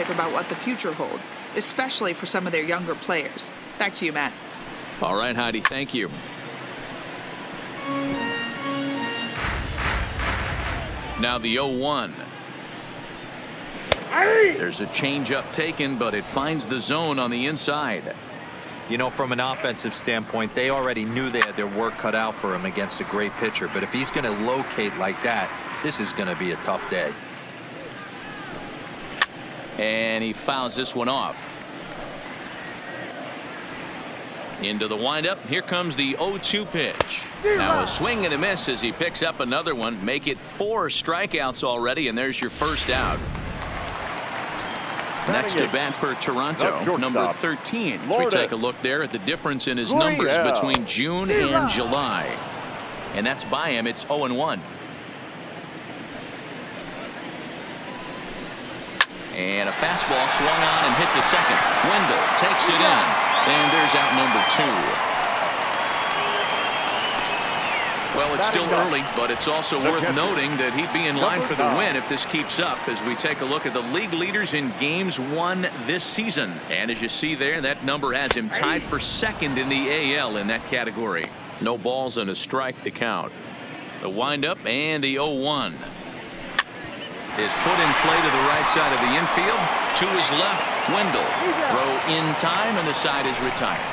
about what the future holds, especially for some of their younger players. Back to you, Matt. All right, Heidi, thank you. Now the 0-1. There's a changeup taken, but it finds the zone on the inside. You know, from an offensive standpoint, they already knew they had their work cut out for him against a great pitcher. But if he's going to locate like that, this is going to be a tough day. And he fouls this one off. Into the windup. Here comes the 0-2 pitch. Now a swing and a miss as he picks up another one. Make it 4 strikeouts already, and there's your first out. Next to bat for Toronto, number 13. As we take a look there at the difference in his numbers between June and July. And that's by him. It's 0-1. And a fastball swung on and hit to second. Wendell takes it in. And there's out number 2. Well, it's still early, but it's also worth noting that he'd be in line for the win if this keeps up as we take a look at the league leaders in games won this season. And as you see there, that number has him tied for second in the AL in that category. No balls and a strike to count. The windup and the 0-1 is put in play to the right side of the infield. To his left, Wendell. Throw in time, and the side is retired.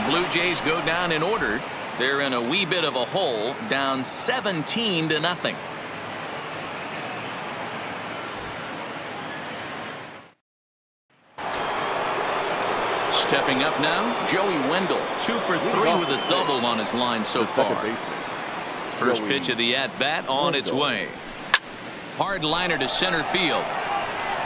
Blue Jays go down in order. They're in a wee bit of a hole, down 17-0. Stepping up now, Joey Wendell, 2 for 3 with a double on his line so far. First pitch of the at-bat on its way. Hard liner to center field.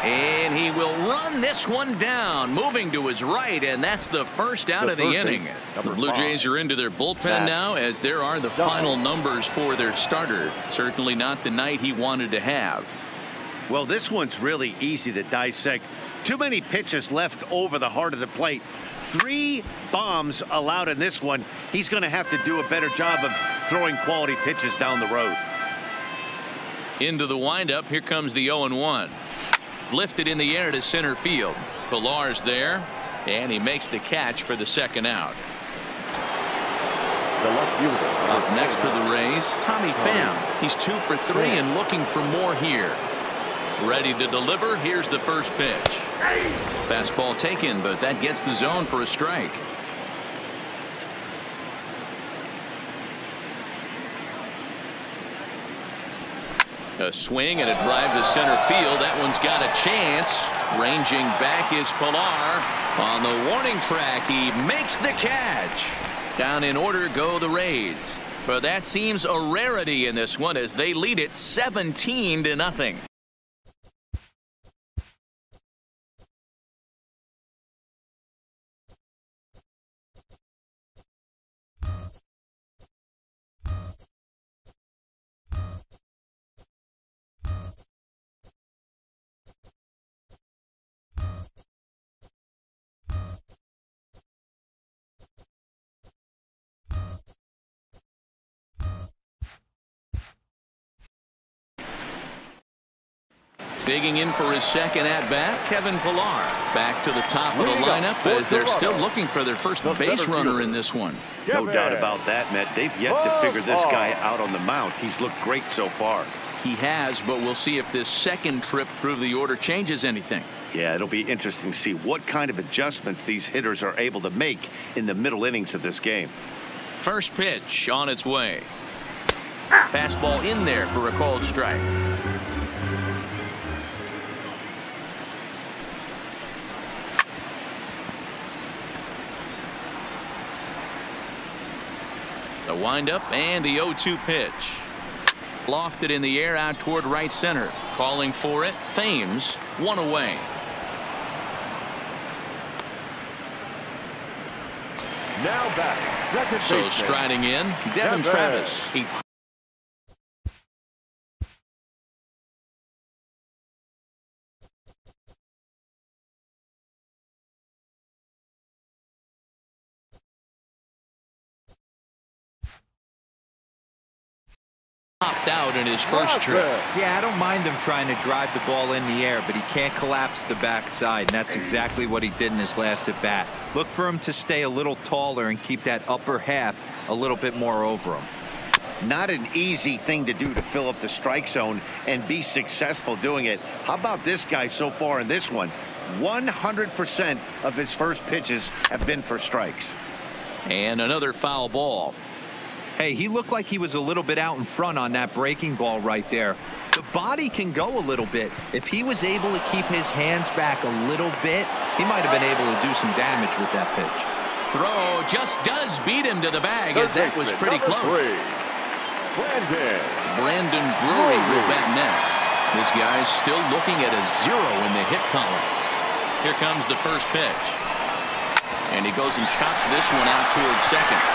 And he will run this one down, moving to his right, and that's the first out of the inning. The Blue Jays are into their bullpen now, as there are the final numbers for their starter. Certainly not the night he wanted to have. Well, this one's really easy to dissect. Too many pitches left over the heart of the plate. 3 bombs allowed in this one. He's going to have to do a better job of throwing quality pitches down the road. Into the windup. Here comes the 0-1. Lifted in the air to center field. Pilar's there, and he makes the catch for the second out. Up next for the Rays, Tommy Pham. He's 2 for 3 and looking for more here. Ready to deliver. Here's the first pitch. Fastball taken, but that gets the zone for a strike. A swing and a drive to center field. That one's got a chance. Ranging back is Pilar. On the warning track, he makes the catch. Down in order go the Rays. But that seems a rarity in this one as they lead it 17-0. Digging in for his second at-bat, Kevin Pilar. Back to the top of the lineup as they're still looking for their first base runner in this one. No doubt about that, Matt. They've yet to figure this guy out on the mound. He's looked great so far. He has, but we'll see if this second trip through the order changes anything. Yeah, it'll be interesting to see what kind of adjustments these hitters are able to make in the middle innings of this game. First pitch on its way. Fastball in there for a called strike. The windup and the 0-2 pitch. Lofted in the air out toward right center. Calling for it. Thames, 1 away. Now back, second So baseman. striding in, Devin Travis. He popped out in his first trip. Yeah, I don't mind him trying to drive the ball in the air, but he can't collapse the backside, and that's exactly what he did in his last at bat. Look for him to stay a little taller and keep that upper half a little bit more over him. Not an easy thing to do to fill up the strike zone and be successful doing it. How about this guy so far in this one? 100% of his first pitches have been for strikes. And another foul ball. Hey, he looked like he was a little bit out in front on that breaking ball right there. The body can go a little bit. If he was able to keep his hands back a little bit, he might have been able to do some damage with that pitch. Throw just does beat him to the bag, as that was pretty close. Brandon Drury will bat next. This guy's still looking at a 0 in the hit column. Here comes the first pitch. And he goes and chops this one out towards second.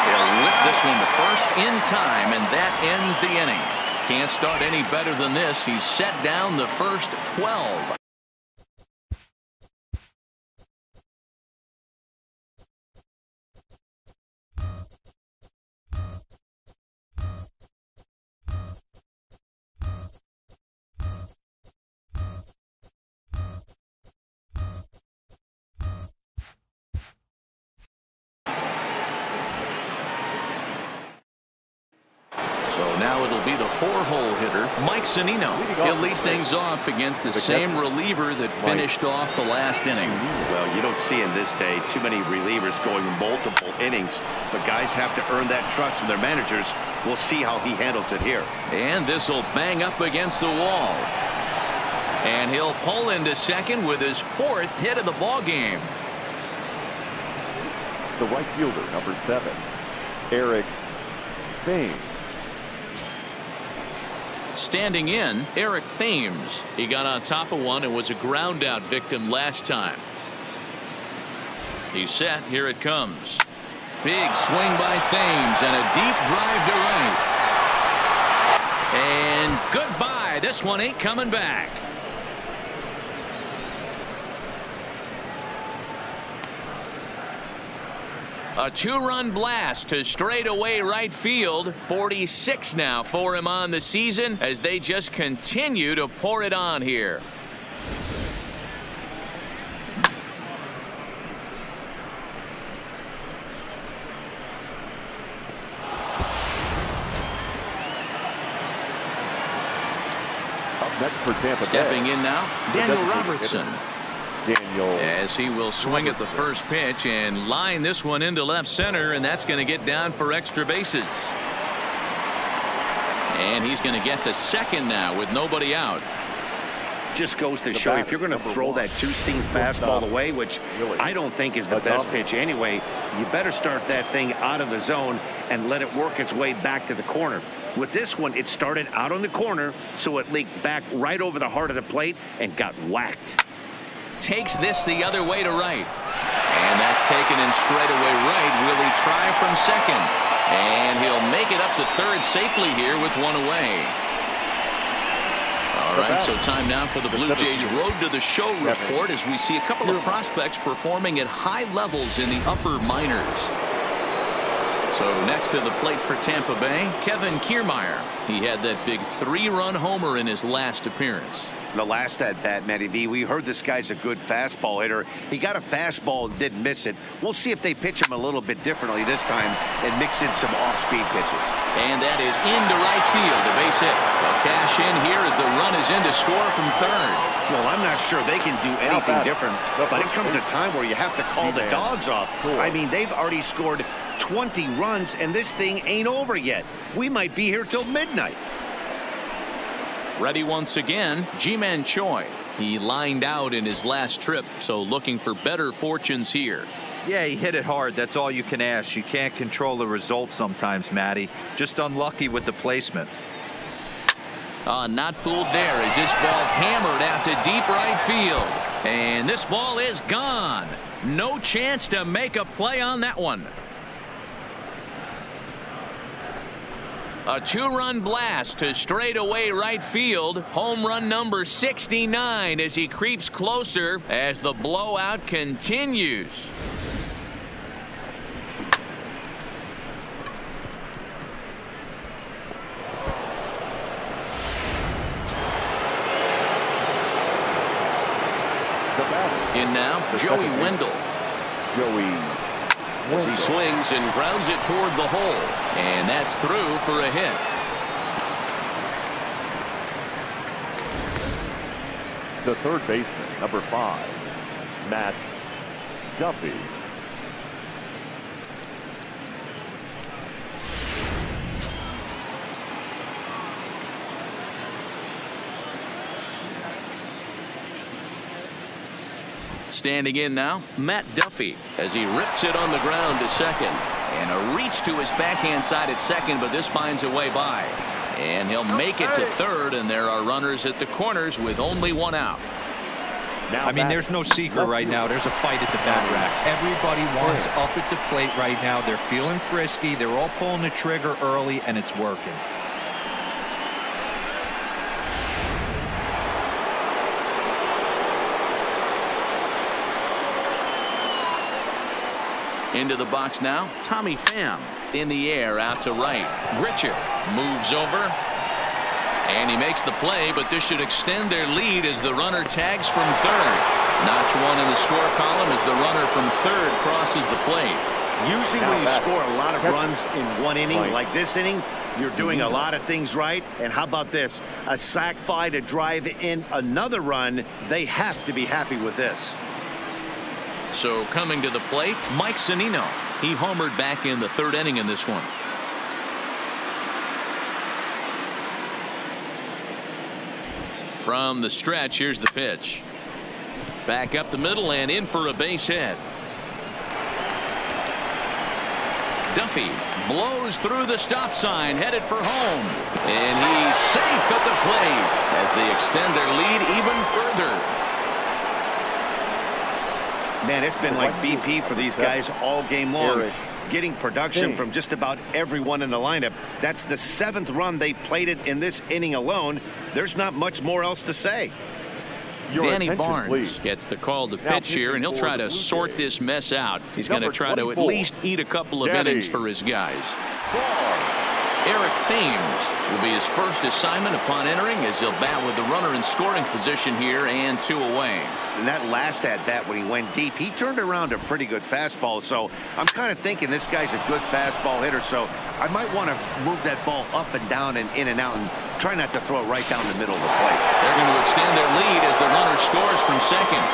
He'll whip this one to first in time, and that ends the inning. Can't start any better than this. He's set down the first 12. Now it'll be the 4-hole hitter, Mike Zunino. He'll lead things off against the same reliever that finished off the last inning. Well, you don't see in this day too many relievers going multiple innings, but guys have to earn that trust from their managers. We'll see how he handles it here. And this will bang up against the wall. And he'll pull into second with his 4th hit of the ball game. The right fielder, number 7, Eric Thames. Standing in, Eric Thames. He got on top of one and was a ground out victim last time. He's set. Here it comes. Big swing by Thames and a deep drive to right. And goodbye. This one ain't coming back. A 2-run blast to straightaway right field. 46 now for him on the season as they just continue to pour it on here. Up next for Tampa Bay. Stepping in now, Daniel Robertson. As he will swing at the first pitch and line this one into left center, and that's going to get down for extra bases. And he's going to get to second now with nobody out. Just goes to show if you're going to throw that two-seam fastball away, which I don't think is the best pitch anyway, you better start that thing out of the zone and let it work its way back to the corner. With this one, it started out on the corner, so it leaked back right over the heart of the plate and got whacked. Takes this the other way to right. And that's taken in straightaway right. Will he try from second? And he'll make it up to third safely here with one away. All right, so time now for the Blue Jays Road to the Show report as we see a couple of prospects performing at high levels in the upper minors. So next to the plate for Tampa Bay, Kevin Kiermaier. He had that big 3-run homer in his last appearance. The last at bat, Matty V, we heard this guy's a good fastball hitter. He got a fastball and didn't miss it. We'll see if they pitch him a little bit differently this time and mix in some off-speed pitches. And that is into right field, a base hit. They'll cash in here as the run is in to score from third. Well, I'm not sure they can do anything different, but it comes a time where you have to call the dogs off. I mean, they've already scored 20 runs, and this thing ain't over yet. We might be here till midnight. Ready once again, Ji-Man Choi. He lined out in his last trip, so looking for better fortunes here. Yeah, he hit it hard. That's all you can ask. You can't control the result sometimes, Matty. Just unlucky with the placement. Not fooled there as this ball's hammered out to deep right field. And this ball is gone. No chance to make a play on that one. A two-run blast to straightaway right field. Home run number 69 as he creeps closer as the blowout continues. In now, Joey Wendell. As he swings and grounds it toward the hole. And that's through for a hit. The third baseman, number 5, Matt Duffy. Standing in now, Matt Duffy as he rips it on the ground to second. And a reach to his backhand side at second, but this finds a way by. And he'll make it to third, and there are runners at the corners with only one out. I mean, there's no secret right now. There's a fight at the bat rack. Everybody wants up at the plate right now. They're feeling frisky. They're all pulling the trigger early, and it's working. Into the box now, Tommy Pham in the air out to right. Grichuk moves over, and he makes the play, but this should extend their lead as the runner tags from third. Notch one in the score column as the runner from third crosses the plate. Usually when you score a lot of runs in one inning, like this inning, you're doing a lot of things right. And how about this? A sac fly to drive in another run. They have to be happy with this. So coming to the plate, Mike Zunino. He homered back in the third inning in this one. From the stretch, here's the pitch. Back up the middle and in for a base hit. Duffy blows through the stop sign, headed for home. And he's safe at the plate as they extend their lead even further. Man, it's been like BP for these guys all game long. Getting production from just about everyone in the lineup. That's the 7th run they plated in this inning alone. There's not much more else to say. Danny Barnes gets the call to pitch here, and he'll try to sort this mess out. He's going to try to at least eat a couple of innings for his guys. Eric Thames will be his first assignment upon entering as he'll bat with the runner in scoring position here and 2 away. And that last at bat when he went deep, he turned around a pretty good fastball. So I'm kind of thinking this guy's a good fastball hitter. So I might want to move that ball up and down and in and out and try not to throw it right down the middle of the plate. They're going to extend their lead as the runner scores from second.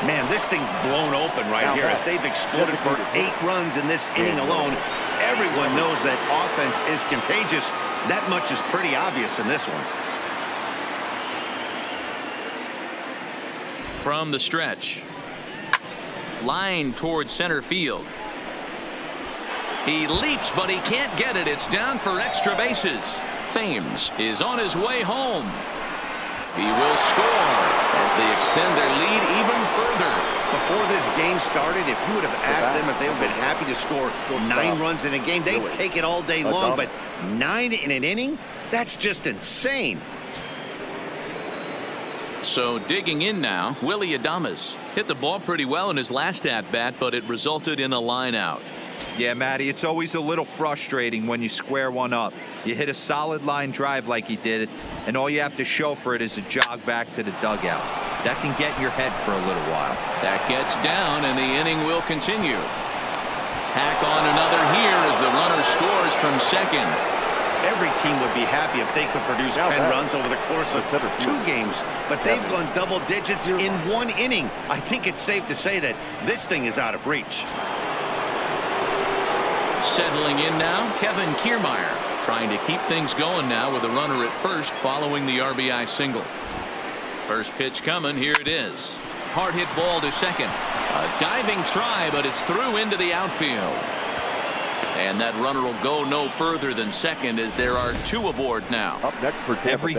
Man, this thing's blown open right here as they've exploded for 8 runs in this inning alone. Everyone knows that offense is contagious. That much is pretty obvious in this one. From the stretch. Line towards center field. He leaps, but he can't get it. It's down for extra bases. Thames is on his way home. He will score as they extend their lead even further. Before this game started, if you would have asked them if they would have been happy to score 9 runs in a game, they'd take it all day long. But 9 in an inning? That's just insane. So digging in now, Willie Adames hit the ball pretty well in his last at-bat, but it resulted in a line out. Yeah, Matty, it's always a little frustrating when you square one up. You hit a solid line drive like he did, and all you have to show for it is a jog back to the dugout. That can get in your head for a little while. That gets down, and the inning will continue. Tack on another here as the runner scores from second. Every team would be happy if they could produce 10 runs over the course of 2 games, but they've gone double digits in 1 inning. I think it's safe to say that this thing is out of reach. Settling in now, Kevin Kiermaier trying to keep things going now with a runner at first following the RBI single. First pitch coming. Here it is. Hard hit ball to second. A diving try, but it's through into the outfield. And that runner will go no further than second as there are 2 aboard now. Up next for Tampa Bay.